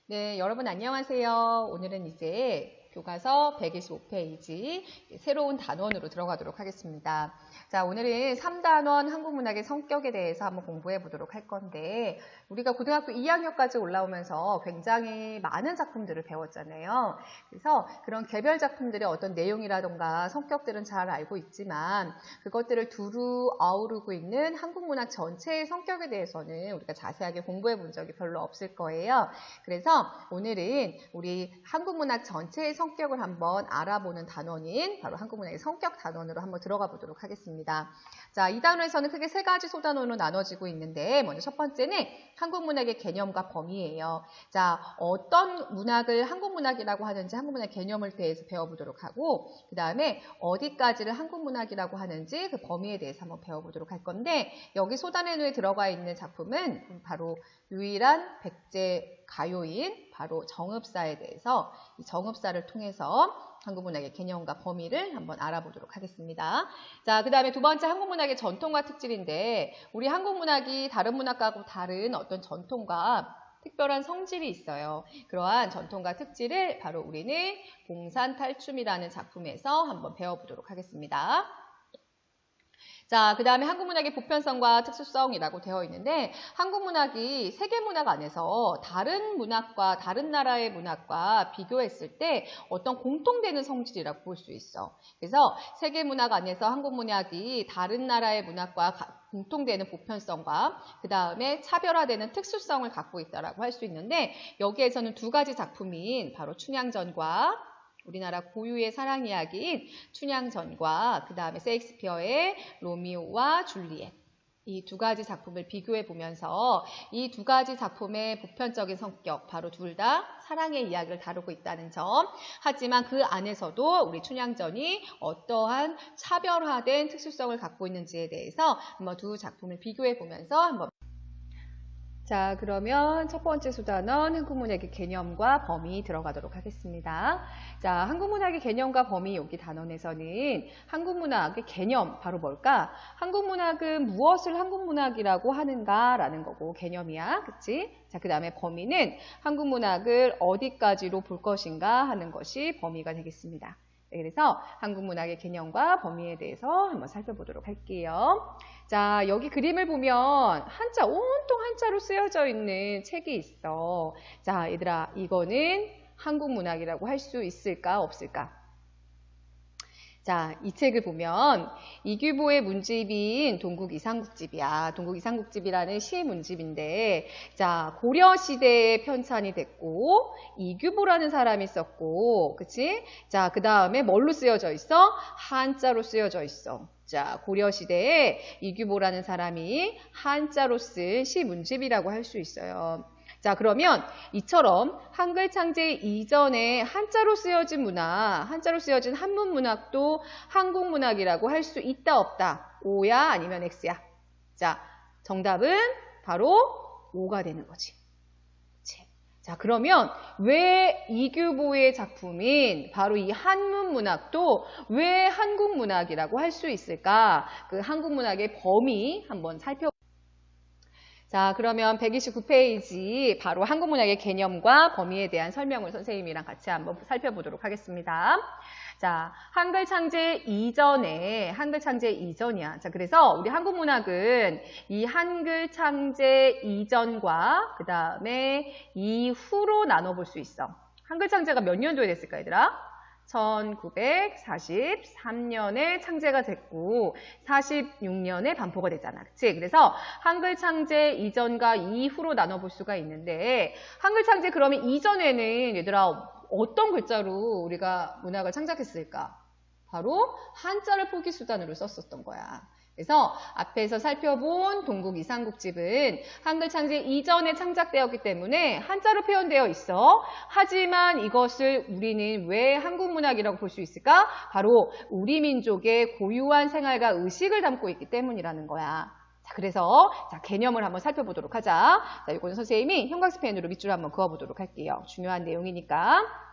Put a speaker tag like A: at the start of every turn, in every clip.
A: 네, 여러분 안녕하세요. 오늘은 이제 교과서 125페이지 새로운 단원으로 들어가도록 하겠습니다. 자, 오늘은 3단원 한국문학의 성격에 대해서 한번 공부해 보도록 할 건데, 우리가 고등학교 2학년까지 올라오면서 굉장히 많은 작품들을 배웠잖아요. 그래서 그런 개별 작품들의 어떤 내용이라던가 성격들은 잘 알고 있지만 그것들을 두루 어우르고 있는 한국문학 전체의 성격에 대해서는 우리가 자세하게 공부해 본 적이 별로 없을 거예요. 그래서 오늘은 우리 한국문학 전체의 성격을 한번 알아보는 단원인 바로 한국문학의 성격 단원으로 한번 들어가 보도록 하겠습니다. 자, 이 단원에서는 크게 세 가지 소단원으로 나눠지고 있는데, 먼저 첫 번째는 한국문학의 개념과 범위예요. 자, 어떤 문학을 한국문학이라고 하는지 한국문학 개념을 대해서 배워보도록 하고, 그 다음에 어디까지를 한국문학이라고 하는지 그 범위에 대해서 한번 배워보도록 할 건데, 여기 소단원에 들어가 있는 작품은 바로 유일한 백제 가요인 바로 정읍사에 대해서 이 정읍사를 통해서 한국문학의 개념과 범위를 한번 알아보도록 하겠습니다. 자, 그 다음에 두 번째 한국문학의 전통과 특질인데, 우리 한국문학이 다른 문학과하고 다른 어떤 전통과 특별한 성질이 있어요. 그러한 전통과 특질을 바로 우리는 봉산탈춤이라는 작품에서 한번 배워보도록 하겠습니다. 자, 그 다음에 한국문학의 보편성과 특수성이라고 되어 있는데, 한국문학이 세계문학 안에서 다른 문학과 다른 나라의 문학과 비교했을 때 어떤 공통되는 성질이라고 볼 수 있어. 그래서 세계문학 안에서 한국문학이 다른 나라의 문학과 공통되는 보편성과 그 다음에 차별화되는 특수성을 갖고 있다고 할 수 있는데, 여기에서는 두 가지 작품인 바로 춘향전과 우리나라 고유의 사랑 이야기인 춘향전과 그 다음에 셰익스피어의 로미오와 줄리엣, 이 두 가지 작품을 비교해 보면서 이 두 가지 작품의 보편적인 성격, 바로 둘 다 사랑의 이야기를 다루고 있다는 점, 하지만 그 안에서도 우리 춘향전이 어떠한 차별화된 특수성을 갖고 있는지에 대해서 한번 두 작품을 비교해 보면서 한번. 자, 그러면 첫 번째 소단원 한국문학의 개념과 범위 들어가도록 하겠습니다. 자, 한국문학의 개념과 범위 여기 단원에서는 한국문학의 개념 바로 뭘까? 한국문학은 무엇을 한국문학이라고 하는가라는 거고 개념이야, 그치? 자, 그 다음에 범위는 한국문학을 어디까지로 볼 것인가 하는 것이 범위가 되겠습니다. 네, 그래서 한국문학의 개념과 범위에 대해서 한번 살펴보도록 할게요. 자, 여기 그림을 보면 한자, 온통 한자로 쓰여져 있는 책이 있어. 자, 얘들아, 이거는 한국문학이라고 할 수 있을까, 없을까? 자, 이 책을 보면 이규보의 문집인 동국 이상국집이야. 동국 이상국집이라는 시의 문집인데, 자, 고려 시대에 편찬이 됐고 이규보라는 사람이 썼고, 그치? 자, 그 다음에 뭘로 쓰여져 있어? 한자로 쓰여져 있어. 자, 고려 시대에 이규보라는 사람이 한자로 쓴 시 문집이라고 할 수 있어요. 자, 그러면 이처럼 한글 창제 이전에 한자로 쓰여진 문학, 한자로 쓰여진 한문 문학도 한국문학이라고 할 수 있다, 없다? O야 아니면 X야? 자, 정답은 바로 O가 되는 거지. 자, 그러면 왜 이규보의 작품인 바로 이 한문 문학도 왜 한국문학이라고 할 수 있을까? 그 한국문학의 범위 한번 살펴보겠습니다. 자, 그러면 129페이지 바로 한국문학의 개념과 범위에 대한 설명을 선생님이랑 같이 한번 살펴보도록 하겠습니다. 자, 한글 창제 이전이야. 자, 그래서 우리 한국문학은 이 한글 창제 이전과 그 다음에 이후로 나눠볼 수 있어. 한글 창제가 몇 년도에 됐을까, 얘들아? 1943년에 창제가 됐고 46년에 반포가 됐잖아. 그치? 그래서 한글 창제 이전과 이후로 나눠볼 수가 있는데, 한글 창제 그러면 이전에는 얘들아 어떤 글자로 우리가 문학을 창작했을까? 바로 한자를 포기수단으로 썼었던 거야. 그래서 앞에서 살펴본 동국 이상국집은 한글 창제 이전에 창작되었기 때문에 한자로 표현되어 있어. 하지만 이것을 우리는 왜 한국문학이라고 볼 수 있을까? 바로 우리 민족의 고유한 생활과 의식을 담고 있기 때문이라는 거야. 자, 그래서 자, 개념을 한번 살펴보도록 하자. 자, 이거는 선생님이 형광스펜으로 밑줄 한번 그어보도록 할게요. 중요한 내용이니까.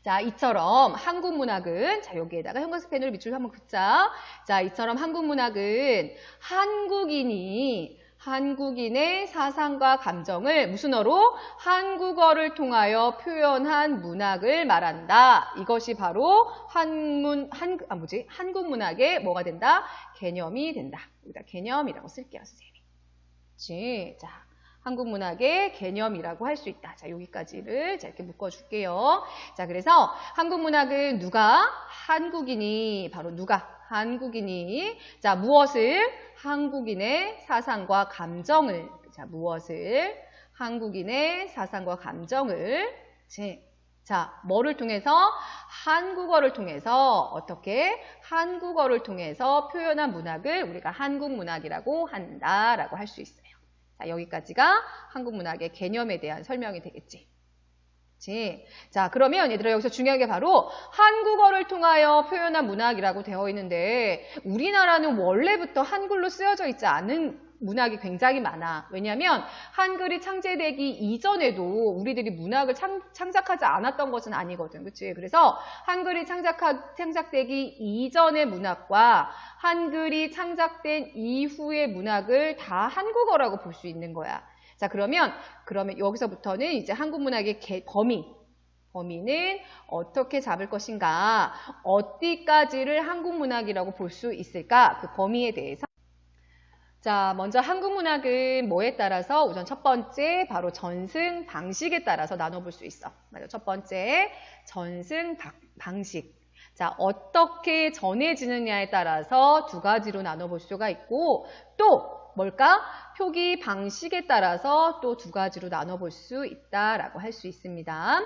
A: 자, 이처럼 한국문학은, 자, 여기에다가 형광스펜으로 밑줄 한번 긋자. 자, 이처럼 한국문학은 한국인이 한국인의 사상과 감정을 무슨 어로? 한국어를 통하여 표현한 문학을 말한다. 이것이 바로 한국 문학의 뭐가 된다? 개념이 된다. 여기다 개념이라고 쓸게요, 선생님이. 자, 한국 문학의 개념이라고 할 수 있다. 자, 여기까지를 자, 이렇게 묶어줄게요. 자, 그래서 한국 문학은 누가? 한국인이, 바로 누가? 한국인이. 자, 무엇을? 한국인의 사상과 감정을. 자, 무엇을? 한국인의 사상과 감정을. 자, 뭐를 통해서? 한국어를 통해서. 어떻게? 한국어를 통해서 표현한 문학을 우리가 한국 문학이라고 한다라고 할 수 있어요. 자, 여기까지가 한국 문학의 개념에 대한 설명이 되겠지. 자, 그러면 얘들아 여기서 중요한 게 바로 한국어를 통하여 표현한 문학이라고 되어 있는데 우리나라는 원래부터 한글로 쓰여져 있지 않은 문학이 굉장히 많아. 왜냐하면 한글이 창제되기 이전에도 우리들이 문학을 창작하지 않았던 것은 아니거든. 그치? 그래서 한글이 창작되기 이전의 문학과 한글이 창작된 이후의 문학을 다 한국어라고 볼 수 있는 거야. 자, 그러면 여기서부터는 이제 한국 문학의 범위는 어떻게 잡을 것인가? 어디까지를 한국 문학이라고 볼 수 있을까? 그 범위에 대해서. 자, 먼저 한국 문학은 뭐에 따라서? 우선 첫 번째, 바로 전승 방식에 따라서 나눠볼 수 있어. 맞아, 첫 번째, 전승 방식. 자, 어떻게 전해지느냐에 따라서 두 가지로 나눠볼 수가 있고, 또 뭘까? 표기 방식에 따라서 또 두 가지로 나눠볼 수 있다라고 할 수 있습니다.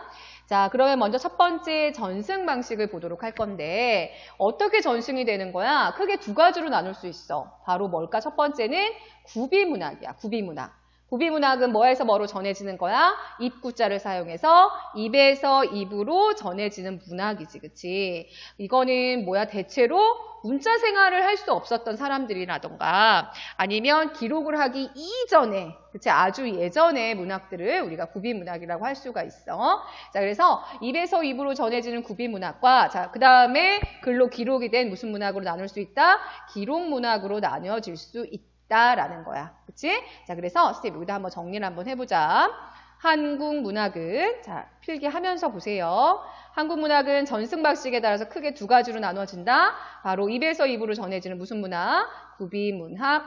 A: 자, 그러면 먼저 첫 번째 전승 방식을 보도록 할 건데 어떻게 전승이 되는 거야? 크게 두 가지로 나눌 수 있어. 바로 뭘까? 첫 번째는 구비문학이야. 구비문학. 구비문학은 뭐에서 뭐로 전해지는 거야? 입구자를 사용해서 입에서 입으로 전해지는 문학이지, 그치? 이거는 뭐야? 대체로 문자 생활을 할 수 없었던 사람들이라던가 아니면 기록을 하기 이전에, 그치? 아주 예전의 문학들을 우리가 구비문학이라고 할 수가 있어. 자, 그래서 입에서 입으로 전해지는 구비문학과, 자, 그 다음에 글로 기록이 된 무슨 문학으로 나눌 수 있다? 기록문학으로 나뉘어질 수 있다라는 거야. 그치? 자, 그래서 선생님 여기다 한번 정리를 한번 해보자. 한국 문학은, 자, 필기하면서 보세요. 한국 문학은 전승 방식에 따라서 크게 두 가지로 나눠진다. 바로 입에서 입으로 전해지는 무슨 문학? 구비문학.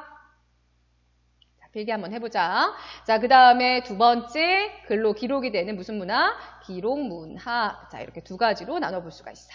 A: 자, 필기 한번 해보자. 자, 그 다음에 두 번째, 글로 기록이 되는 무슨 문학? 기록문학. 자, 이렇게 두 가지로 나눠볼 수가 있어.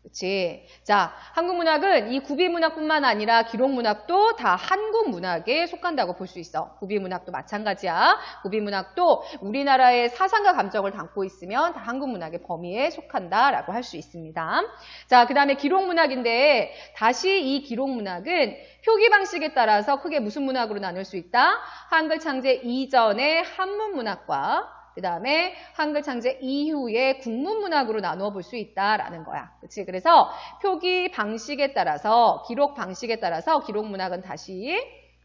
A: 그치? 자, 한국 문학은 이 구비문학뿐만 아니라 기록문학도 다 한국 문학에 속한다고 볼 수 있어. 구비문학도 마찬가지야. 구비문학도 우리나라의 사상과 감정을 담고 있으면 다 한국 문학의 범위에 속한다라고 할 수 있습니다. 자, 그 다음에 기록문학인데 다시 이 기록문학은 표기 방식에 따라서 크게 무슨 문학으로 나눌 수 있다? 한글 창제 이전의 한문문학과 그 다음에 한글 창제 이후의 국문문학으로 나누어 볼 수 있다라는 거야. 그치? 그래서 표기 방식에 따라서, 기록 방식에 따라서 기록문학은 다시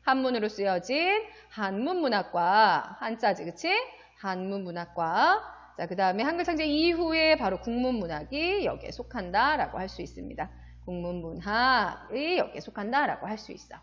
A: 한문으로 쓰여진 한문문학과, 한자지, 그치? 한문문학과, 자, 그 다음에 한글 창제 이후에 바로 국문문학이 여기에 속한다라고 할 수 있습니다. 국문문학이 여기에 속한다라고 할 수 있어.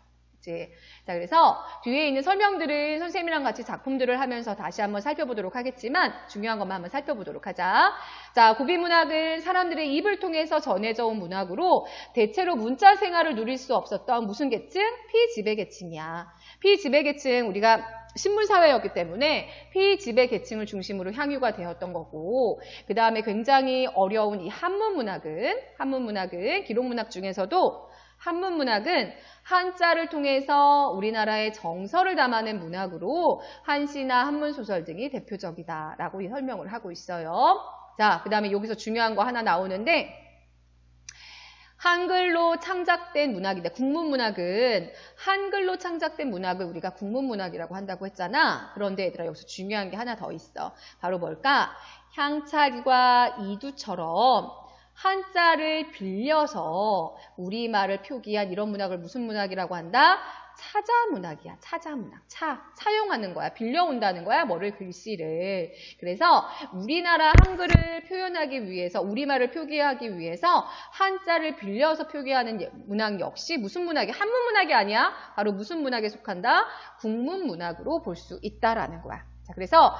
A: 자, 그래서 뒤에 있는 설명들은 선생님이랑 같이 작품들을 하면서 다시 한번 살펴보도록 하겠지만 중요한 것만 한번 살펴보도록 하자. 자, 구비문학은 사람들의 입을 통해서 전해져 온 문학으로 대체로 문자 생활을 누릴 수 없었던 무슨 계층? 피지배계층이야. 피지배계층, 우리가 신문사회였기 때문에 피지배계층을 중심으로 향유가 되었던 거고, 그 다음에 굉장히 어려운 이 한문문학은 기록문학 중에서도 한문문학은 한자를 통해서 우리나라의 정서를 담아낸 문학으로 한시나 한문소설 등이 대표적이다라고 설명을 하고 있어요. 자, 그 다음에 여기서 중요한 거 하나 나오는데 한글로 창작된 문학인데 국문문학은 한글로 창작된 문학을 우리가 국문문학이라고 한다고 했잖아. 그런데 얘들아 여기서 중요한 게 하나 더 있어. 바로 뭘까? 향찰과 이두처럼 한자를 빌려서 우리말을 표기한 이런 문학을 무슨 문학이라고 한다? 차자문학이야. 차자문학. 차용하는 거야. 빌려온다는 거야. 뭐를 글씨를. 그래서 우리나라 한글을 표현하기 위해서 우리말을 표기하기 위해서 한자를 빌려서 표기하는 문학 역시 무슨 문학이 한문문학이 아니야. 바로 무슨 문학에 속한다? 국문문학으로 볼 수 있다라는 거야. 자, 그래서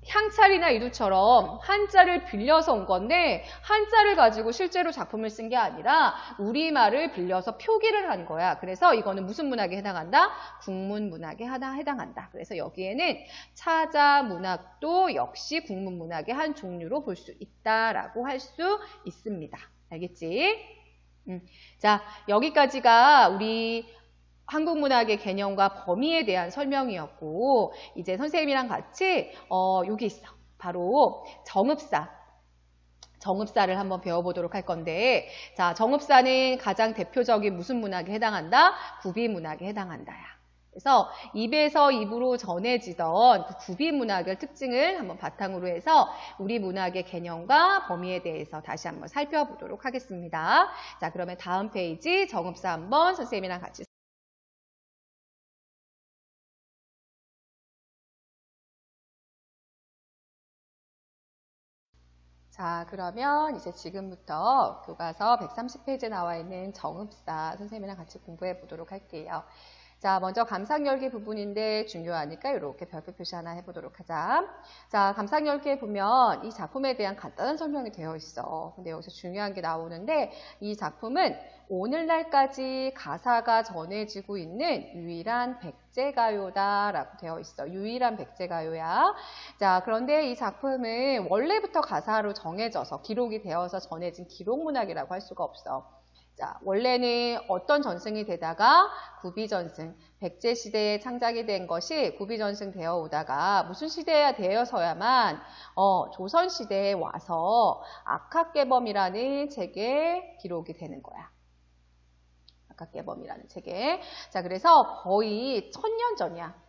A: 향찰이나 이두처럼 한자를 빌려서 온 건데 한자를 가지고 실제로 작품을 쓴 게 아니라 우리말을 빌려서 표기를 한 거야. 그래서 이거는 무슨 문학에 해당한다? 국문문학에 해당한다. 그래서 여기에는 차자문학도 역시 국문문학의 한 종류로 볼 수 있다라고 할 수 있습니다. 알겠지? 자, 여기까지가 우리 한국문학의 개념과 범위에 대한 설명이었고 이제 선생님이랑 같이 여기 있어. 바로 정읍사를 한번 배워보도록 할 건데 자, 정읍사는 가장 대표적인 무슨 문학에 해당한다? 구비문학에 해당한다야. 그래서 입에서 입으로 전해지던 그 구비문학의 특징을 한번 바탕으로 해서 우리 문학의 개념과 범위에 대해서 다시 한번 살펴보도록 하겠습니다. 자, 그러면 다음 페이지 정읍사 한번 선생님이랑 같이 자, 그러면 이제 지금부터 교과서 130페이지에 나와 있는 정읍사 선생님이랑 같이 공부해 보도록 할게요. 자, 먼저 감상열기 부분인데 중요하니까 이렇게 별표 표시 하나 해보도록 하자. 자, 감상열기에 보면 이 작품에 대한 간단한 설명이 되어 있어. 근데 여기서 중요한 게 나오는데 이 작품은 오늘날까지 가사가 전해지고 있는 유일한 백제가요다라고 되어 있어. 유일한 백제가요야. 자, 그런데 이 작품은 원래부터 가사로 정해져서 기록이 되어서 전해진 기록문학이라고 할 수가 없어. 자, 원래는 어떤 전승이 되다가 구비전승, 백제시대에 창작이 된 것이 구비전승 되어 오다가 무슨 시대에 되어서야만 조선시대에 와서 악학개범이라는 책에 기록이 되는 거야. 악학개범이라는 책에. 자, 그래서 거의 1000년 전이야.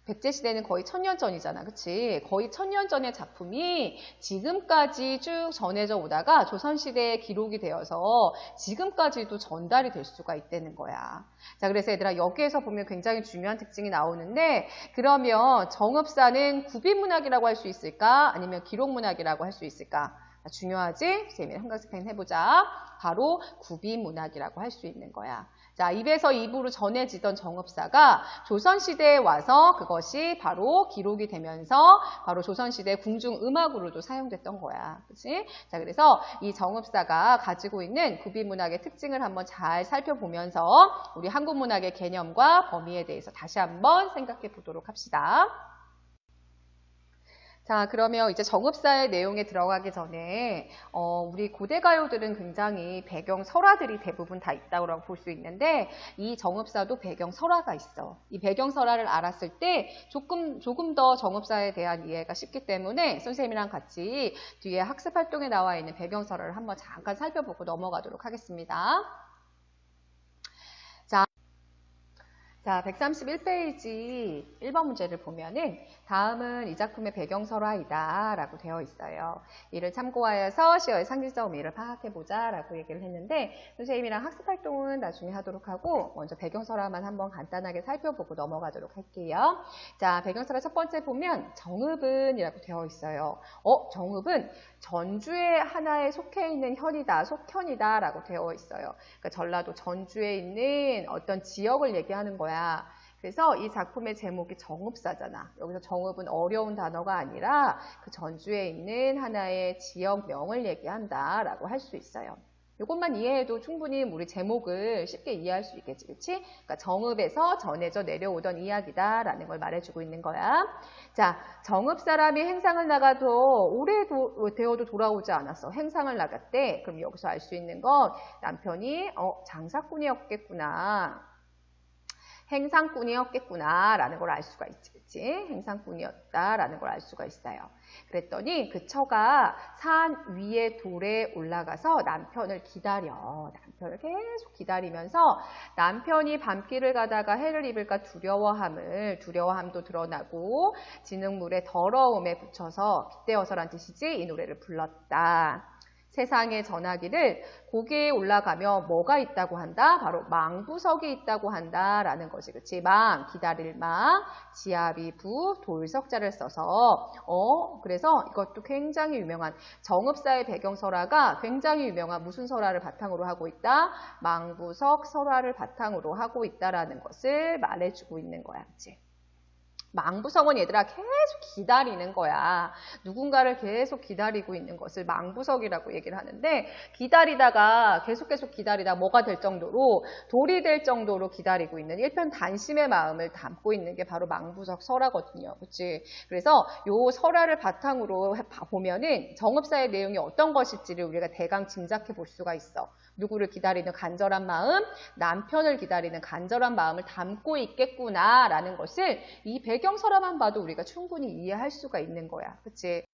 A: 백제시대는 거의 1000년 전이잖아. 그치? 거의 1000년 전의 작품이 지금까지 쭉 전해져 오다가 조선시대에 기록이 되어서 지금까지도 전달이 될 수가 있다는 거야. 자, 그래서 얘들아 여기에서 보면 굉장히 중요한 특징이 나오는데 그러면 정읍사는 구비문학이라고 할 수 있을까? 아니면 기록문학이라고 할 수 있을까? 중요하지? 재미있는 한가스펜 해보자. 바로 구비문학이라고 할 수 있는 거야. 자, 입에서 입으로 전해지던 정읍사가 조선시대에 와서 그것이 바로 기록이 되면서 바로 조선시대 궁중음악으로도 사용됐던 거야. 그치? 자, 그래서 이 정읍사가 가지고 있는 구비문학의 특징을 한번 잘 살펴보면서 우리 한국문학의 개념과 범위에 대해서 다시 한번 생각해 보도록 합시다. 자, 그러면 이제 정읍사의 내용에 들어가기 전에 우리 고대 가요들은 굉장히 배경 설화들이 대부분 다 있다고 볼 수 있는데 이 정읍사도 배경 설화가 있어. 이 배경 설화를 알았을 때 조금 더 정읍사에 대한 이해가 쉽기 때문에 선생님이랑 같이 뒤에 학습 활동에 나와 있는 배경 설화를 한번 잠깐 살펴보고 넘어가도록 하겠습니다. 자, 131페이지 1번 문제를 보면은 다음은 이 작품의 배경설화이다 라고 되어 있어요. 이를 참고하여서 시어의 상징적 의미를 파악해보자 라고 얘기를 했는데 선생님이랑 학습활동은 나중에 하도록 하고 먼저 배경설화만 한번 간단하게 살펴보고 넘어가도록 할게요. 자, 배경설화 첫 번째 보면 정읍은 이라고 되어 있어요. 정읍은 전주의 하나에 속해 있는 현이다, 속현이다 라고 되어 있어요. 그러니까 전라도 전주에 있는 어떤 지역을 얘기하는 거야. 그래서 이 작품의 제목이 정읍사잖아. 여기서 정읍은 어려운 단어가 아니라 그 전주에 있는 하나의 지역명을 얘기한다 라고 할 수 있어요. 이것만 이해해도 충분히 우리 제목을 쉽게 이해할 수 있겠지, 그치? 그러니까 정읍에서 전해져 내려오던 이야기다 라는 걸 말해주고 있는 거야. 자, 정읍 사람이 행상을 나가도 오래 되어도 돌아오지 않았어. 행상을 나갔대. 그럼 여기서 알 수 있는 건 남편이 장사꾼이었겠구나. 행상꾼이었겠구나 라는 걸 알 수가 있지. 그치? 행상꾼이었다라는 걸 알 수가 있어요. 그랬더니 그 처가 산 위에 돌에 올라가서 남편을 기다려. 남편을 계속 기다리면서 남편이 밤길을 가다가 해를 입을까 두려워함도 드러나고 진흙물의 더러움에 붙여서 빗대어서란 뜻이지 이 노래를 불렀다. 세상의 전화기를 고개에 올라가며 뭐가 있다고 한다? 바로 망부석이 있다고 한다라는 것이, 그치? 망, 기다릴 망, 지아비 부, 돌석자를 써서 그래서 이것도 굉장히 유명한 정읍사의 배경설화가 굉장히 유명한 무슨 설화를 바탕으로 하고 있다? 망부석 설화를 바탕으로 하고 있다라는 것을 말해주고 있는 거야, 그치? 망부석은 얘들아 계속 기다리는 거야. 누군가를 계속 기다리고 있는 것을 망부석이라고 얘기를 하는데 기다리다가 계속 기다리다 뭐가 될 정도로 돌이 될 정도로 기다리고 있는 일편단심의 마음을 담고 있는 게 바로 망부석 설화거든요. 그치? 그래서 요 설화를 바탕으로 보면은 정읍사의 내용이 어떤 것일지를 우리가 대강 짐작해 볼 수가 있어. 누구를 기다리는 간절한 마음, 남편을 기다리는 간절한 마음을 담고 있겠구나라는 것을 이 배경설화만 봐도 우리가 충분히 이해할 수가 있는 거야. 그치?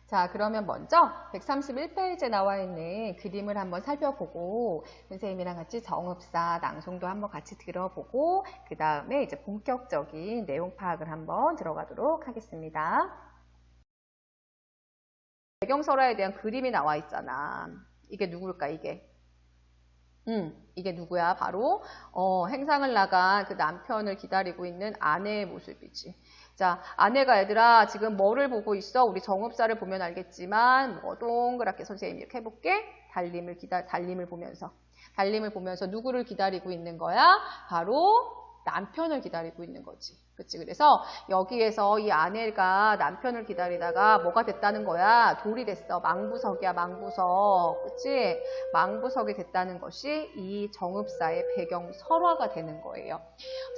A: 자, 그러면 먼저 131페이지에 나와 있는 그림을 한번 살펴보고 선생님이랑 같이 정읍사 낭송도 한번 같이 들어보고 그 다음에 이제 본격적인 내용 파악을 한번 들어가도록 하겠습니다. 배경설화에 대한 그림이 나와 있잖아. 이게 누굴까, 이게? 이게 누구야? 바로 행상을 나간 그 남편을 기다리고 있는 아내의 모습이지. 자, 아내가 얘들아 지금 뭐를 보고 있어? 우리 정읍사를 보면 알겠지만 동그랗게 선생님이 이렇게 해볼게. 달림을 보면서 누구를 기다리고 있는 거야? 바로 남편을 기다리고 있는 거지. 그치? 그래서 여기에서 이 아내가 남편을 기다리다가 뭐가 됐다는 거야? 돌이 됐어. 망부석이야, 망부석. 그치? 망부석이 됐다는 것이 이 정읍사의 배경 설화가 되는 거예요.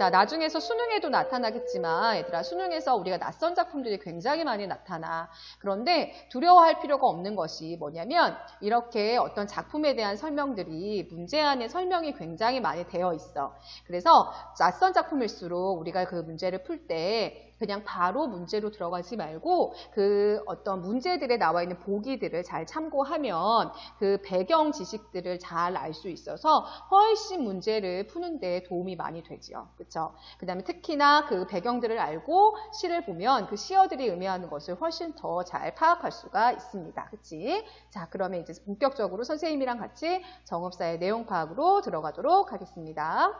A: 자, 나중에서 수능에도 나타나겠지만 얘들아 수능에서 우리가 낯선 작품들이 굉장히 많이 나타나. 그런데 두려워할 필요가 없는 것이 뭐냐면 이렇게 어떤 작품에 대한 설명들이 문제 안에 설명이 굉장히 많이 되어 있어. 그래서 낯선 작품일수록 우리가 그 문제를 풀 때 그냥 바로 문제로 들어가지 말고 그 어떤 문제들에 나와 있는 보기들을 잘 참고하면 그 배경 지식들을 잘 알 수 있어서 훨씬 문제를 푸는 데 도움이 많이 되지요. 그쵸? 그 다음에 특히나 그 배경들을 알고 시를 보면 그 시어들이 의미하는 것을 훨씬 더 잘 파악할 수가 있습니다. 그치? 자, 그러면 이제 본격적으로 선생님이랑 같이 정읍사의 내용 파악으로 들어가도록 하겠습니다.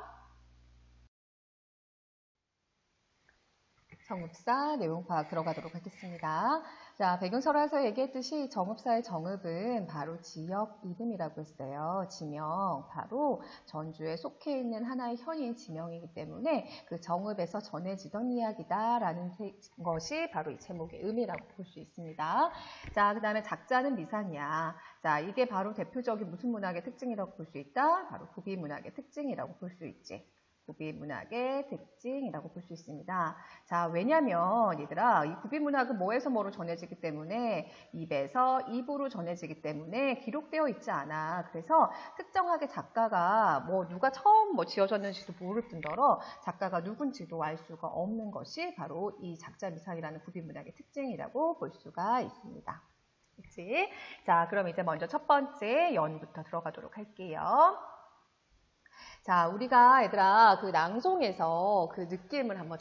A: 정읍사 내용 파악 들어가도록 하겠습니다. 자, 배경설화에서 얘기했듯이 정읍사의 정읍은 바로 지역 이름이라고 했어요. 지명, 바로 전주에 속해 있는 하나의 현인 지명이기 때문에 그 정읍에서 전해지던 이야기다라는 것이 바로 이 제목의 의미라고 볼 수 있습니다. 자, 그 다음에 작자는 미산이야. 자, 이게 바로 대표적인 무슨 문학의 특징이라고 볼 수 있다? 바로 구비문학의 특징이라고 볼 수 있지. 구비문학의 특징이라고 볼 수 있습니다. 자, 왜냐면 얘들아 이 구비문학은 뭐에서 뭐로 전해지기 때문에 입에서 입으로 전해지기 때문에 기록되어 있지 않아. 그래서 특정하게 작가가 누가 처음 지어졌는지도 모를 뿐더러 작가가 누군지도 알 수가 없는 것이 바로 이 작자미상이라는 구비문학의 특징이라고 볼 수가 있습니다. 그치? 자, 그럼 이제 먼저 첫 번째 연부터 들어가도록 할게요. 자, 우리가 얘들아 그 낭송에서 그 느낌을 한번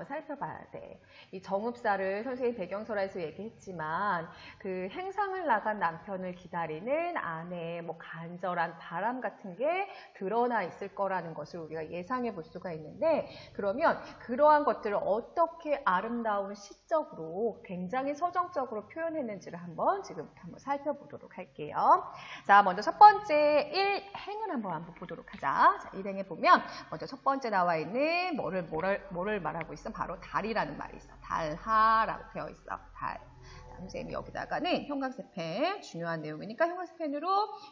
A: 살펴봐야 돼. 이 정읍사를 선생님 배경설화에서 얘기했지만 그 행상을 나간 남편을 기다리는 아내의 간절한 바람 같은 게 드러나 있을 거라는 것을 우리가 예상해 볼 수가 있는데 그러면 그러한 것들을 어떻게 아름다운 시적으로 굉장히 서정적으로 표현했는지를 지금부터 한번 살펴보도록 할게요. 자, 먼저 첫 번째 1행을 한번 보도록 하자. 자, 1행에 보면 먼저 첫 번째 나와 있는 뭐를 말하고 있어? 바로 달이라는 말이 있어. 달하라고 되어 있어. 달. 자, 선생님이 여기다가는 형광색펜, 중요한 내용이니까 형광색펜으로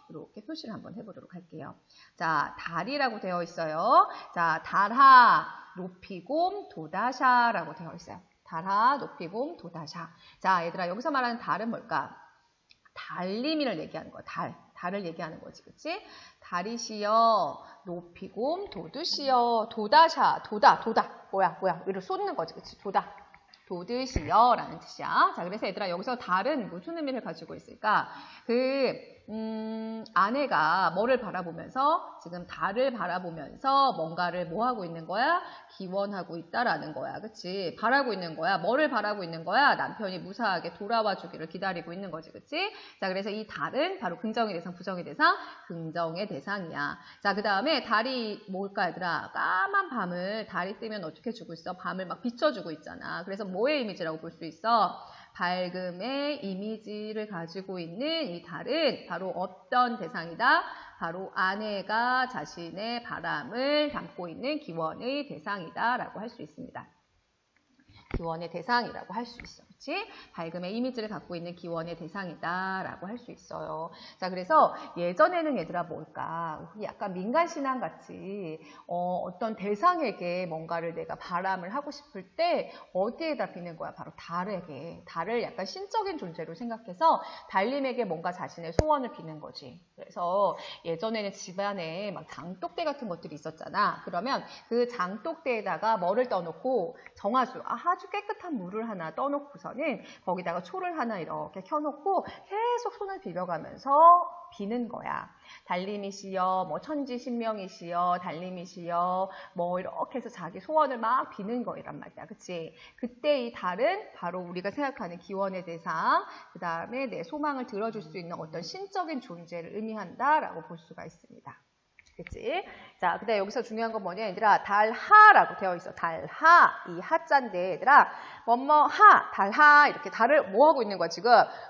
A: 이렇게 표시를 한번 해보도록 할게요. 자, 달이라고 되어 있어요. 자, 달하, 높이곰, 도다샤라고 되어 있어요. 달하, 높이곰, 도다샤. 자, 얘들아 여기서 말하는 달은 뭘까? 달림이를 얘기하는 거야. 달을 얘기하는 거지, 그치? 달이시여, 높이곰, 도두시여, 도다샤, 도다. 뭐야? 이를 쏟는 거지, 그치? 도다. 돋으시어라는 뜻이야. 자, 그래서 얘들아 여기서 달은 무슨 의미를 가지고 있을까? 아내가 뭐를 바라보면서 지금 달을 바라보면서 뭔가를 뭐 하고 있는 거야? 기원하고 있다라는 거야. 그치? 바라고 있는 거야. 뭐를 바라고 있는 거야? 남편이 무사하게 돌아와 주기를 기다리고 있는 거지. 그치? 자, 그래서 이 달은 바로 긍정의 대상, 부정의 대상, 긍정의 대상이야. 자, 그 다음에 달이 뭘까 얘들아? 까만 밤을 달이 뜨면 어떻게 주고 있어? 밤을 막 비춰주고 있잖아. 그래서 뭐의 이미지라고 볼 수 있어? 밝음의 이미지를 가지고 있는 이 달은 바로 어떤 대상이다? 바로 아내가 자신의 바람을 담고 있는 기원의 대상이다 라고 할 수 있습니다. 기원의 대상이라고 할 수 있어. 그치? 밝음의 이미지를 갖고 있는 기원의 대상이다 라고 할 수 있어요. 자, 그래서 예전에는 얘들아 뭘까? 약간 민간신앙 같이 어떤 대상에게 뭔가를 내가 바람을 하고 싶을 때 어디에다 비는 거야? 바로 달에게. 달을 약간 신적인 존재로 생각해서 달님에게 뭔가 자신의 소원을 비는 거지. 그래서 예전에는 집안에 막 장독대 같은 것들이 있었잖아. 그러면 그 장독대에다가 뭐를 떠놓고 정화수, 아주 깨끗한 물을 하나 떠놓고서는 거기다가 초를 하나 이렇게 켜놓고 계속 손을 비벼가면서 비는 거야. 달님이시여, 뭐 천지신명이시여, 달님이시여, 뭐 이렇게 해서 자기 소원을 막 비는 거란 말이야. 그치? 그때 이 달은 바로 우리가 생각하는 기원의 대상, 그 다음에 내 소망을 들어줄 수 있는 어떤 신적인 존재를 의미한다라고 볼 수가 있습니다. 그치? 자, 근데 여기서 중요한 건 뭐냐, 얘들아? 달하라고 되어 있어. 달하. 이 하자인데, 얘들아. 뭐뭐하, 달하. 이렇게 달을 뭐 하고 있는 거야, 지금?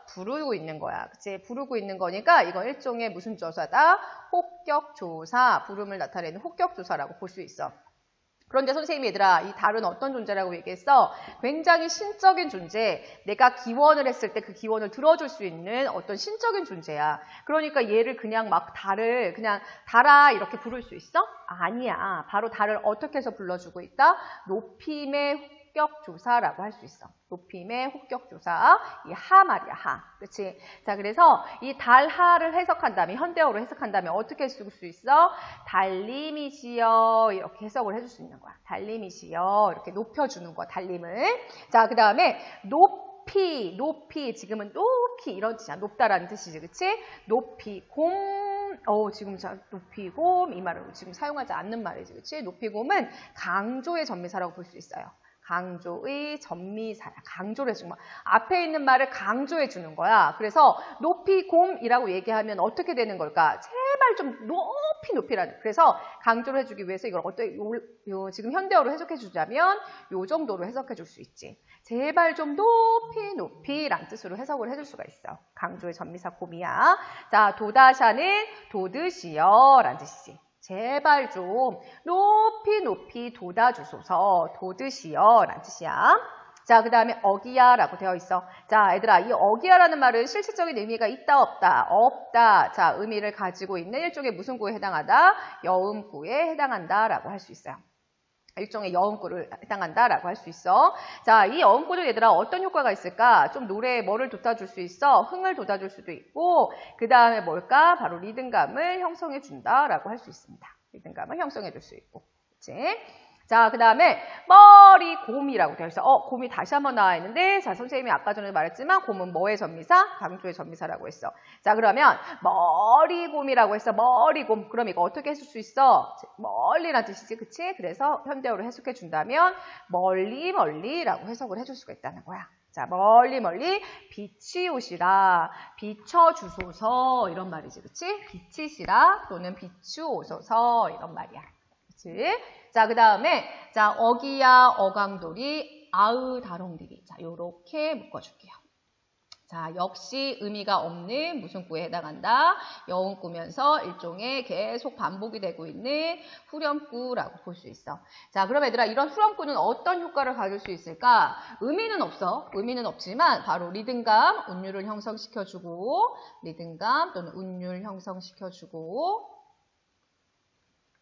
A: 부르고 있는 거야. 그치? 부르고 있는 거니까, 이건 일종의 무슨 조사다? 혹격조사. 부름을 나타내는 혹격조사라고 볼 수 있어. 그런데 선생님이 얘들아, 이 달은 어떤 존재라고 얘기했어? 굉장히 신적인 존재, 내가 기원을 했을 때 그 기원을 들어줄 수 있는 어떤 신적인 존재야. 그러니까 얘를 그냥 막 달을 그냥 달아 이렇게 부를 수 있어? 아니야. 바로 달을 어떻게 해서 불러주고 있다? 높임의 혹격조사라고 할 수 있어. 높임의 혹격조사. 이 하 말이야, 하. 그치? 자, 그래서 이 달하를 해석한다면, 현대어로 해석한다면 어떻게 쓸 수 있어? 달님이시여. 이렇게 해석을 해줄 수 있는 거야. 달님이시여. 이렇게 높여주는 거야, 달님을. 자, 그 다음에 높이, 높이. 지금은 높이 이런 뜻이야. 높다라는 뜻이지, 그치? 높이, 곰. 지금 높이, 곰. 이 말을 지금 사용하지 않는 말이지, 그치? 높이, 곰은 강조의 전미사라고 볼 수 있어요. 강조의 전미사야. 강조를 해주는 거야. 앞에 있는 말을 강조해 주는 거야. 그래서 높이 곰이라고 얘기하면 어떻게 되는 걸까? 제발 좀 높이 높이라는. 그래서 강조를 해주기 위해서 이걸 지금 현대어로 해석해 주자면 요 정도로 해석해 줄 수 있지. 제발 좀 높이 높이란 뜻으로 해석을 해줄 수가 있어. 강조의 전미사 곰이야. 자, 도다샤는 돋으시어 라는 뜻이지. 제발 좀 높이 높이 돋아주소서. 돋으시어 라는 뜻이야. 자, 그 다음에 어기야라고 되어 있어. 자, 얘들아, 이 어기야라는 말은 실질적인 의미가 있다 없다? 없다. 자, 의미를 가지고 있는 일종의 무슨 구에 해당하다? 여음구에 해당한다라고 할 수 있어요. 일종의 여음구를 해당한다라고 할 수 있어. 자, 이 여음구는 얘들아 어떤 효과가 있을까? 좀 노래에 뭐를 돋아줄 수 있어? 흥을 돋아줄 수도 있고, 그 다음에 뭘까? 바로 리듬감을 형성해 준다라고 할 수 있습니다. 리듬감을 형성해 줄 수 있고. 그치? 자, 그 다음에 머리 곰이라고 되어 있어. 곰이 다시 한번 나와 있는데, 자, 선생님이 아까 전에 말했지만 곰은 뭐의 전미사? 강조의 전미사라고 했어. 자, 그러면 머리 곰이라고 했어. 머리 곰. 그럼 이거 어떻게 해줄 수 있어? 멀리란 뜻이지, 그치? 그래서 현대어로 해석해 준다면 멀리 멀리라고 해석을 해줄 수가 있다는 거야. 자, 멀리 멀리 비치오시라, 비춰주소서 이런 말이지, 그치? 비치시라 또는 비추오소서 이런 말이야. 그치? 자, 그 다음에, 자, 어기야, 어강돌이, 아으다롱들이. 자, 요렇게 묶어줄게요. 자, 역시 의미가 없는 무슨 구에 해당한다? 여음구면서 일종의 계속 반복이 되고 있는 후렴구라고 볼 수 있어. 자, 그럼 얘들아, 이런 후렴구는 어떤 효과를 가질 수 있을까? 의미는 없어. 의미는 없지만, 바로 리듬감, 운율을 형성시켜주고, 리듬감 또는 운율 형성시켜주고,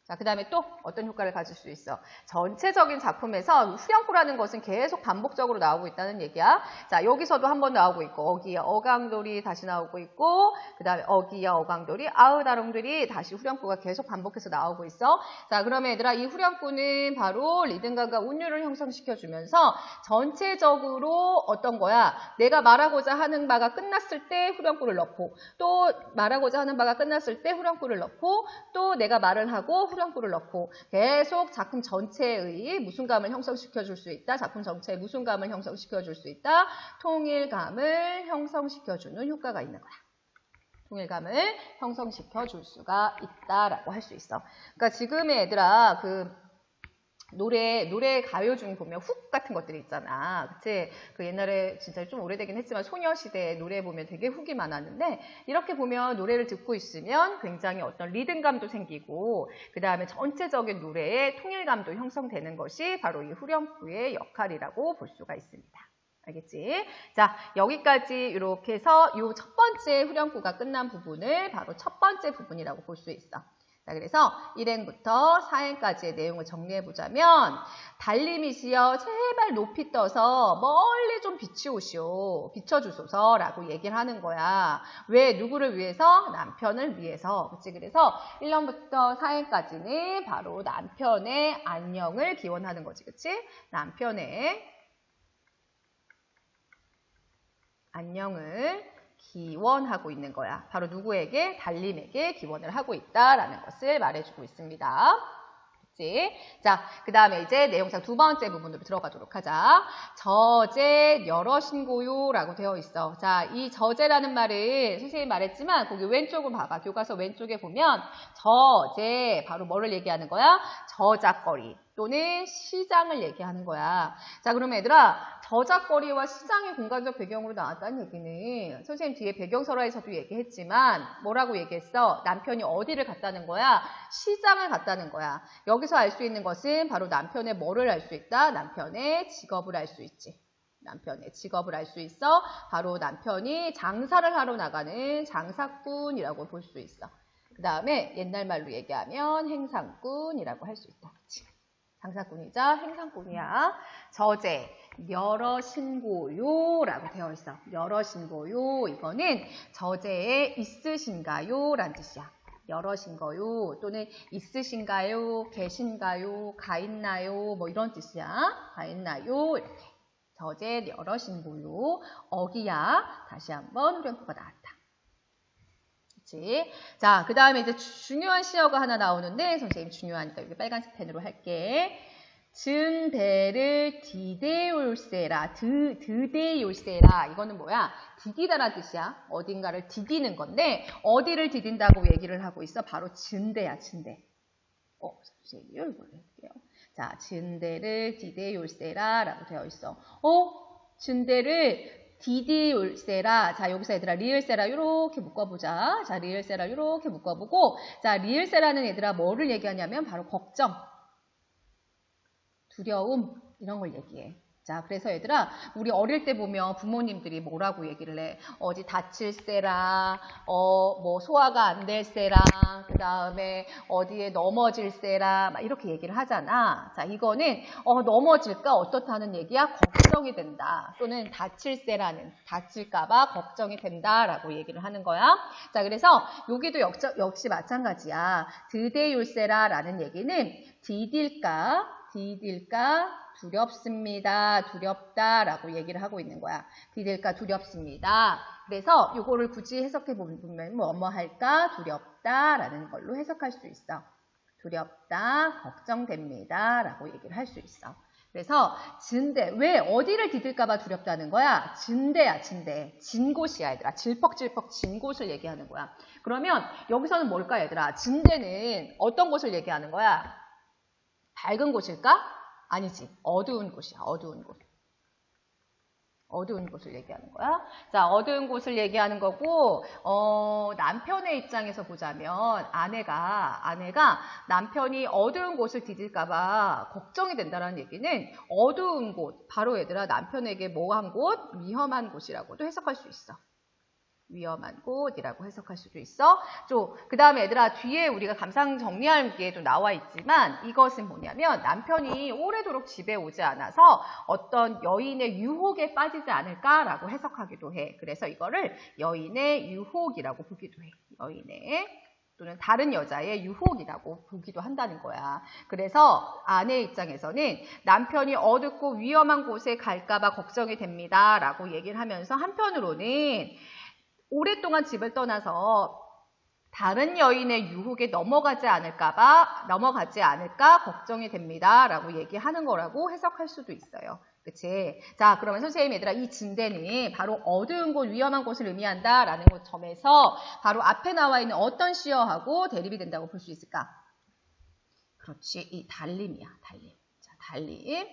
A: 자, 그 다음에 또 어떤 효과를 가질 수 있어? 전체적인 작품에서 후렴구라는 것은 계속 반복적으로 나오고 있다는 얘기야. 자, 여기서도 한 번 나오고 있고, 어기야 어강돌이 다시 나오고 있고, 그 다음에 어기야 어강돌이, 아으다롱들이 다시 후렴구가 계속 반복해서 나오고 있어. 자, 그러면 얘들아, 이 후렴구는 바로 리듬감과 운율을 형성시켜주면서 전체적으로 어떤 거야? 내가 말하고자 하는 바가 끝났을 때 후렴구를 넣고, 또 말하고자 하는 바가 끝났을 때 후렴구를 넣고, 또 내가 말을 하고 후렴구를 넣고 계속 작품 전체의 무순감을 형성시켜 줄 수 있다. 작품 전체의 무순감을 형성시켜 줄 수 있다. 통일감을 형성시켜 주는 효과가 있는 거야. 통일감을 형성시켜 줄 수가 있다라고 할 수 있어. 그러니까 지금의 얘들아 노래 가요 중 보면 훅 같은 것들이 있잖아. 그치? 그 옛날에 진짜 좀 오래되긴 했지만 소녀시대 노래 보면 되게 훅이 많았는데 이렇게 보면 노래를 듣고 있으면 굉장히 어떤 리듬감도 생기고 그 다음에 전체적인 노래의 통일감도 형성되는 것이 바로 이 후렴구의 역할이라고 볼 수가 있습니다. 알겠지? 자, 여기까지 이렇게 해서 이 첫 번째 후렴구가 끝난 부분을 바로 첫 번째 부분이라고 볼 수 있어. 자, 그래서 1행부터 4행까지의 내용을 정리해보자면 달님이시여 제발 높이 떠서 멀리 좀 비치오시오. 비춰주소서라고 얘기를 하는 거야. 왜? 누구를 위해서? 남편을 위해서. 그치? 그래서 1년부터 4행까지는 바로 남편의 안녕을 기원하는 거지. 그치? 남편의 안녕을 기원하고 있는 거야. 바로 누구에게? 달님에게 기원을 하고 있다라는 것을 말해주고 있습니다. 그치? 자, 그 다음에 이제 내용상 두 번째 부분으로 들어가도록 하자. 저제 여러신고요라고 되어 있어. 자, 이 저제라는 말을 선생님이 말했지만 거기 왼쪽을 봐봐. 교과서 왼쪽에 보면 저제 바로 뭐를 얘기하는 거야? 저작거리 또는 시장을 얘기하는 거야. 자, 그러면 얘들아 저작거리와 시장의 공간적 배경으로 나왔다는 얘기는 선생님 뒤에 배경설화에서도 얘기했지만 뭐라고 얘기했어? 남편이 어디를 갔다는 거야? 시장을 갔다는 거야. 여기서 알 수 있는 것은 바로 남편의 뭐를 알 수 있다? 남편의 직업을 알 수 있지. 남편의 직업을 알 수 있어. 바로 남편이 장사를 하러 나가는 장사꾼이라고 볼 수 있어. 그 다음에 옛날 말로 얘기하면 행상꾼이라고 할 수 있다. 그치? 장사꾼이자 행상꾼이야. 저제 여러신고요라고 되어 있어. 여러신고요. 이거는 저제에 있으신가요? 라는 뜻이야. 여러신거요 또는 있으신가요? 계신가요? 가있나요? 뭐 이런 뜻이야. 가있나요? 이렇게. 저제 여러신고요. 어기야. 다시 한번 후렴구가 나왔다. 그치? 자, 그 다음에 이제 중요한 시어가 하나 나오는데 선생님 중요하니까 여기 빨간색 펜으로 할게. 증대를 디대올세라. 드대올세라. 이거는 뭐야? 디디다라는 뜻이야. 어딘가를 디디는 건데 어디를 디딘다고 얘기를 하고 있어? 바로 증대야. 증대. 선생님이 이걸로 할게요. 자, 증대를 디대올세라 라고 되어 있어. 증대를 디디올세라. 자, 여기서 얘들아 리을세라 이렇게 묶어보자. 자, 리을세라 이렇게 묶어보고 자, 리을세라는 얘들아 뭐를 얘기하냐면 바로 걱정, 두려움 이런 걸 얘기해. 자, 그래서 얘들아 우리 어릴 때 보면 부모님들이 뭐라고 얘기를 해? 어디 다칠세라, 뭐 소화가 안 될세라, 그 다음에 어디에 넘어질세라 막 이렇게 얘기를 하잖아. 자, 이거는 넘어질까 어떻다는 얘기야? 걱정이 된다. 또는 다칠까봐 걱정이 된다라고 얘기를 하는 거야. 자, 그래서 여기도 역시 마찬가지야. 드대율세라라는 얘기는 디딜까 두렵습니다. 두렵다라고 얘기를 하고 있는 거야. 디딜까 두렵습니다. 그래서 이거를 굳이 해석해 보면 뭐뭐 할까 두렵다라는 걸로 해석할 수 있어. 두렵다, 걱정됩니다 라고 얘기를 할 수 있어. 그래서 진대, 왜 어디를 디딜까봐 두렵다는 거야? 진대야, 진대. 진 곳이야, 얘들아. 질퍽질퍽 진 곳을 얘기하는 거야. 그러면 여기서는 뭘까, 얘들아? 진대는 어떤 곳을 얘기하는 거야? 밝은 곳일까? 아니지. 어두운 곳이야. 어두운 곳. 어두운 곳을 얘기하는 거야. 자, 어두운 곳을 얘기하는 거고 남편의 입장에서 보자면 아내가 남편이 어두운 곳을 디딜까봐 걱정이 된다는 얘기는 어두운 곳, 바로 얘들아 남편에게 뭐한 곳? 위험한 곳이라고도 해석할 수 있어. 위험한 곳이라고 해석할 수도 있어. 그 다음에 얘들아, 뒤에 우리가 감상 정리할 게도 나와 있지만 이것은 뭐냐면 남편이 오래도록 집에 오지 않아서 어떤 여인의 유혹에 빠지지 않을까라고 해석하기도 해. 그래서 이거를 여인의 유혹이라고 보기도 해. 여인의 또는 다른 여자의 유혹이라고 보기도 한다는 거야. 그래서 아내 입장에서는 남편이 어둡고 위험한 곳에 갈까봐 걱정이 됩니다 라고 얘기를 하면서 한편으로는 오랫동안 집을 떠나서 다른 여인의 유혹에 넘어가지 않을까 걱정이 됩니다 라고 얘기하는 거라고 해석할 수도 있어요. 그치? 자, 그러면 선생님 얘들아, 이 진대는 바로 어두운 곳, 위험한 곳을 의미한다 라는 점에서 바로 앞에 나와 있는 어떤 시어하고 대립이 된다고 볼 수 있을까? 그렇지, 이 달림이야, 달림. 자, 달림.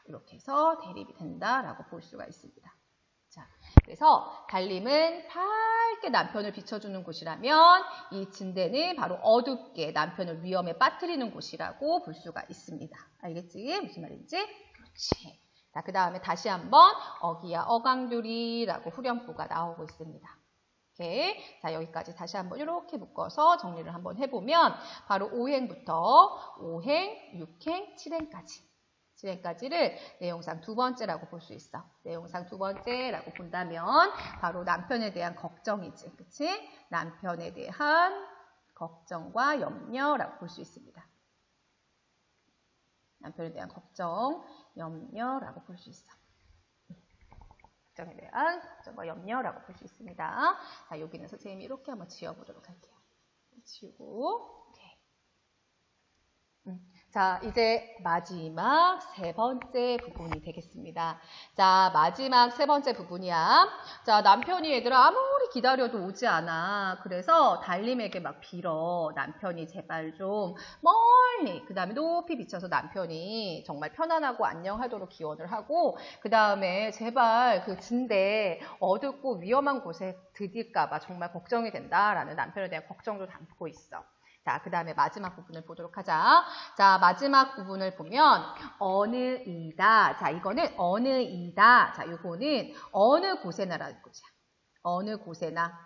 A: 이렇게 해서 대립이 된다라고 볼 수가 있습니다. 자, 그래서 달림은 밝게 남편을 비춰주는 곳이라면 이 진대는 바로 어둡게 남편을 위험에 빠뜨리는 곳이라고 볼 수가 있습니다. 알겠지? 무슨 말인지? 그렇지. 자, 그 다음에 다시 한번 어기야 어강두리라고 후렴구가 나오고 있습니다. 오케이. 자, 여기까지 다시 한번 이렇게 묶어서 정리를 한번 해보면 바로 5행부터 5행, 6행, 7행까지. 7행까지를 내용상 두 번째라고 볼 수 있어. 내용상 두 번째라고 본다면 바로 남편에 대한 걱정이지. 그치? 남편에 대한 걱정과 염려라고 볼 수 있습니다. 남편에 대한 걱정, 염려라고 볼 수 있어. 걱정에 대한 걱정과 염려라고 볼 수 있습니다. 자, 여기는 선생님이 이렇게 한번 지워보도록 할게요. 지우고, 오케이. 자, 이제 마지막 세 번째 부분이 되겠습니다. 자, 마지막 세 번째 부분이야. 자, 남편이 얘들아 아무리 기다려도 오지 않아. 그래서 달림에게 막 빌어. 남편이 제발 좀 멀리, 그 다음에 높이 비춰서 남편이 정말 편안하고 안녕하도록 기원을 하고, 그 다음에 제발 그 진대 어둡고 위험한 곳에 들일까봐 정말 걱정이 된다라는 남편에 대한 걱정도 담고 있어. 자, 그 다음에 마지막 부분을 보도록 하자. 자, 마지막 부분을 보면 어느이다. 자, 이거는 어느이다. 자, 이거는 어느 곳에나라는 거죠. 어느 곳에나,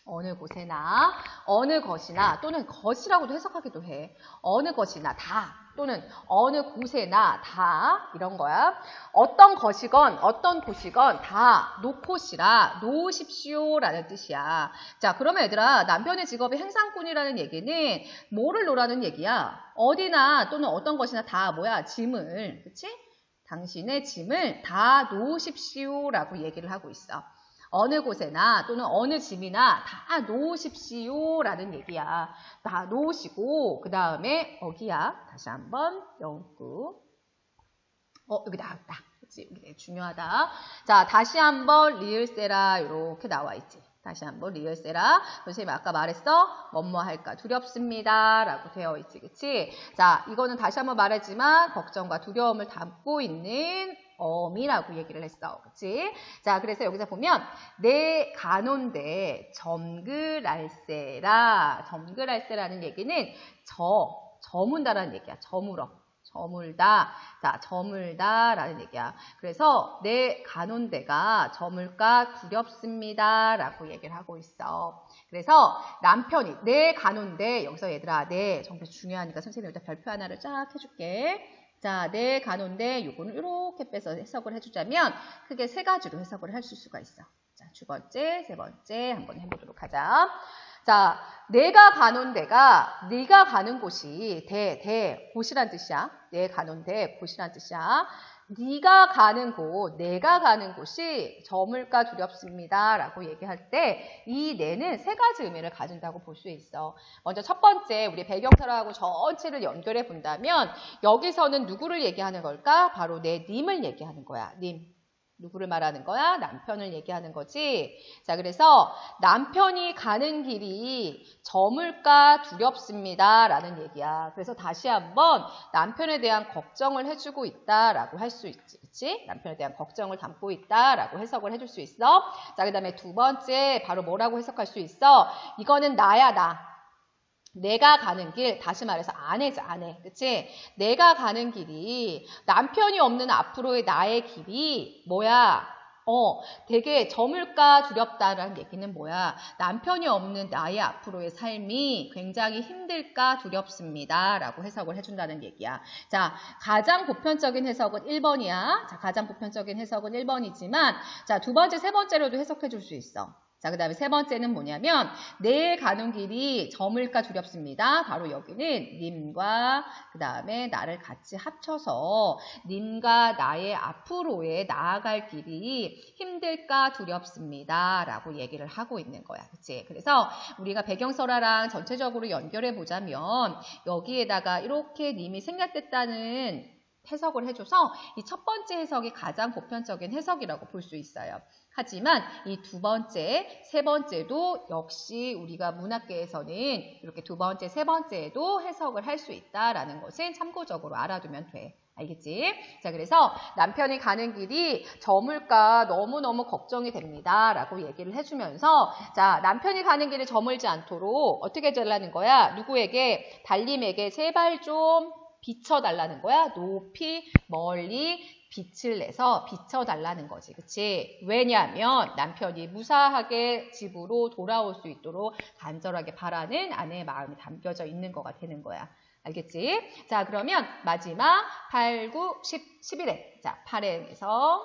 A: 어느 곳에나, 어느 것이나 또는 것이라고도 해석하기도 해. 어느 것이나 다 또는 어느 곳에나 다 이런 거야. 어떤 것이건 어떤 곳이건 다 놓으십시오 라는 뜻이야. 자, 그러면 얘들아, 남편의 직업이 행상꾼이라는 얘기는 뭐를 놓으라는 얘기야? 어디나 또는 어떤 것이나 다 뭐야? 짐을, 그치? 당신의 짐을 다 놓으십시오 라고 얘기를 하고 있어. 어느 곳에나 또는 어느 짐이나 다 놓으십시오 라는 얘기야. 다 놓으시고 그 다음에 어기야. 다시 한번 영구. 여기 나왔다. 그치? 이게 중요하다. 자, 다시 한번 리을세라 이렇게 나와 있지. 다시 한번 리을세라. 선생님이 아까 말했어. 뭐뭐 할까 두렵습니다 라고 되어 있지. 그치? 자, 이거는 다시 한번 말했지만 걱정과 두려움을 담고 있는 어미라고 얘기를 했어. 그치? 자, 그래서 여기서 보면 내 가논데 점글알세라. 점글알세라는 얘기는 저문다라는 얘기야. 저물다. 자, 저물다라는 얘기야. 그래서 내 가논데가 저물까 두렵습니다 라고 얘기를 하고 있어. 그래서 남편이 내 가논데, 여기서 얘들아 내 정말 중요하니까 선생님이 여기다 별표 하나를 쫙 해줄게. 자, 내 가논데 요거는 이렇게 빼서 해석을 해주자면 크게 세 가지로 해석을 할 수가 있어. 자, 두 번째, 세 번째 한번 해보도록 하자. 자, 내가 가는 데가 네가 가는 곳이 곳이란 뜻이야. 내 가는 데 곳이란 뜻이야. 네가 가는 곳, 내가 가는 곳이 저물까 두렵습니다 라고 얘기할 때 이 내는 세 가지 의미를 가진다고 볼 수 있어. 먼저 첫 번째, 우리 배경사라하고 전체를 연결해 본다면 여기서는 누구를 얘기하는 걸까? 바로 내 님을 얘기하는 거야. 님. 누구를 말하는 거야? 남편을 얘기하는 거지. 자, 그래서 남편이 가는 길이 저물까 두렵습니다 라는 얘기야. 그래서 다시 한번 남편에 대한 걱정을 해주고 있다라고 할 수 있지. 그치? 남편에 대한 걱정을 담고 있다라고 해석을 해줄 수 있어. 자, 그 다음에 두 번째 바로 뭐라고 해석할 수 있어? 이거는 나야, 나. 내가 가는 길, 다시 말해서 아내자, 아내. 그치? 내가 가는 길이, 남편이 없는 앞으로의 나의 길이 뭐야? 되게 저물까 두렵다라는 얘기는 뭐야? 남편이 없는 나의 앞으로의 삶이 굉장히 힘들까 두렵습니다. 라고 해석을 해준다는 얘기야. 자, 가장 보편적인 해석은 1번이야. 자, 가장 보편적인 해석은 1번이지만, 자, 두 번째, 세 번째로도 해석해 줄 수 있어. 자, 그 다음에 세 번째는 뭐냐면 내일 가는 길이 저물까 두렵습니다. 바로 여기는 님과 그 다음에 나를 같이 합쳐서 님과 나의 앞으로의 나아갈 길이 힘들까 두렵습니다. 라고 얘기를 하고 있는 거야. 그치? 그래서 우리가 배경설화랑 전체적으로 연결해 보자면 여기에다가 이렇게 님이 생략됐다는 해석을 해줘서 이 첫 번째 해석이 가장 보편적인 해석이라고 볼 수 있어요. 하지만 이 두 번째, 세 번째도 역시 우리가 문학계에서는 이렇게 두 번째, 세 번째에도 해석을 할 수 있다라는 것은 참고적으로 알아두면 돼. 알겠지? 자, 그래서 남편이 가는 길이 저물까 너무너무 걱정이 됩니다. 라고 얘기를 해주면서 자, 남편이 가는 길이 저물지 않도록 어떻게 해달라는 거야? 누구에게? 달님에게 제발 좀 비춰달라는 거야. 높이, 멀리 빛을 내서 비춰달라는 거지. 그치? 왜냐하면 남편이 무사하게 집으로 돌아올 수 있도록 간절하게 바라는 아내의 마음이 담겨져 있는 거가 되는 거야. 알겠지? 자, 그러면 마지막 8, 9, 10, 11회. 자, 8회에서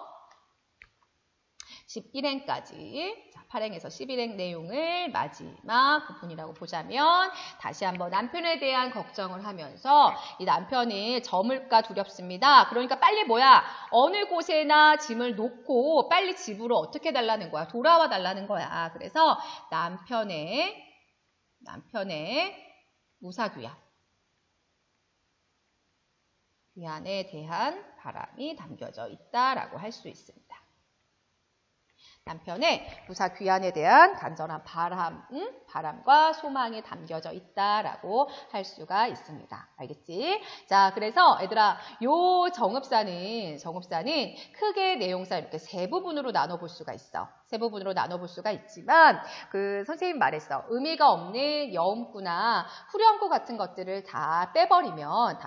A: 11행까지. 8행에서 11행 내용을 마지막 부분이라고 보자면 다시 한번 남편에 대한 걱정을 하면서 이 남편이 저물까 두렵습니다. 그러니까 빨리 뭐야? 어느 곳에나 짐을 놓고 빨리 집으로 어떻게 달라는 거야? 돌아와 달라는 거야. 그래서 남편의 귀환에 대한 바람이 담겨져 있다라고 할 수 있습니다. 남편의 무사 귀환에 대한 간절한 바람과 소망이 담겨져 있다라고 할 수가 있습니다. 알겠지? 자, 그래서 얘들아, 요 정읍사는 크게 내용상 이렇게 세 부분으로 나눠볼 수가 있어. 세 부분으로 나눠볼 수가 있지만 그 선생님 말했어. 의미가 없는 여음구나 후렴구 같은 것들을 다 빼버리면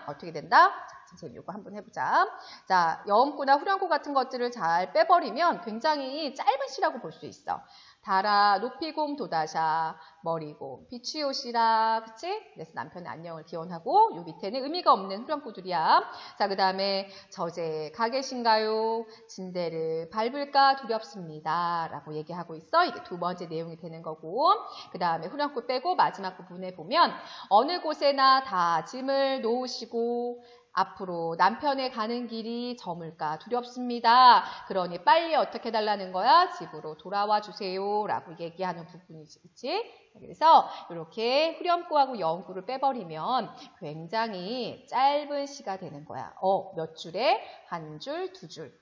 A: 어떻게 된다? 선생님 이거 한번 해보자. 자, 여음구나 후렴구 같은 것들을 잘 빼버리면 굉장히 짧은 시라고 볼 수 있어. 달아 높이곰 도다샤 머리곰 비추요시라. 그치? 그래서 남편의 안녕을 기원하고 요 밑에는 의미가 없는 후렴구들이야. 자, 그 다음에 저제 가 계신가요? 진대를 밟을까 두렵습니다. 라고 얘기하고 있어. 이게 두 번째 내용이 되는 거고, 그 다음에 후렴구 빼고 마지막 부분에 보면 어느 곳에나 다 짐을 놓으시고 앞으로 남편의 가는 길이 저물까 두렵습니다. 그러니 빨리 어떻게 해달라는 거야? 집으로 돌아와 주세요. 라고 얘기하는 부분이지. 그치? 그래서 이렇게 후렴구하고 여음구를 빼버리면 굉장히 짧은 시가 되는 거야. 몇 줄에? 한 줄, 두 줄,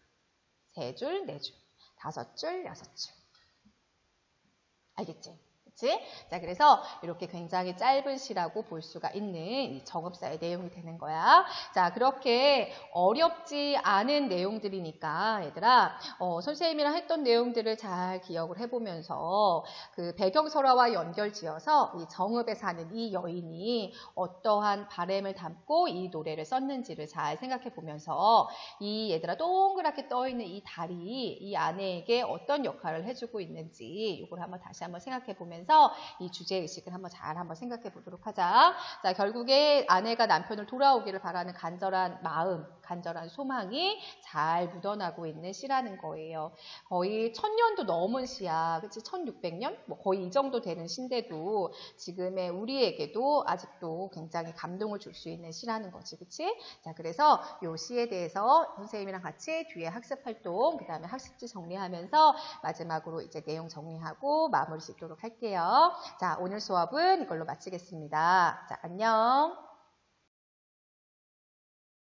A: 세 줄, 네 줄, 다섯 줄, 여섯 줄. 알겠지? 그치? 자, 그래서 이렇게 굉장히 짧은 시라고 볼 수가 있는 이 정읍사의 내용이 되는 거야. 자, 그렇게 어렵지 않은 내용들이니까 얘들아, 선생님이랑 했던 내용들을 잘 기억을 해보면서 그 배경설화와 연결지어서 이 정읍에 사는 이 여인이 어떠한 바람을 담고 이 노래를 썼는지를 잘 생각해 보면서 이 얘들아 동그랗게 떠있는 이 달이 이 아내에게 어떤 역할을 해주고 있는지 이걸 다시 한번 생각해 보면서 이 주제의식을 한번 생각해 보도록 하자. 자, 결국에 아내가 남편을 돌아오기를 바라는 간절한 마음, 간절한 소망이 잘 묻어나고 있는 시라는 거예요. 거의 1000년도 넘은 시야. 그치? 1600년? 뭐 거의 이 정도 되는 시인데도 지금의 우리에게도 아직도 굉장히 감동을 줄 수 있는 시라는 거지. 그치? 자, 그래서 이 시에 대해서 선생님이랑 같이 뒤에 학습 활동, 그 다음에 학습지 정리하면서 마지막으로 이제 내용 정리하고 마무리 짓도록 할게요. 자, 오늘 수업은 이걸로 마치겠습니다. 자, 안녕.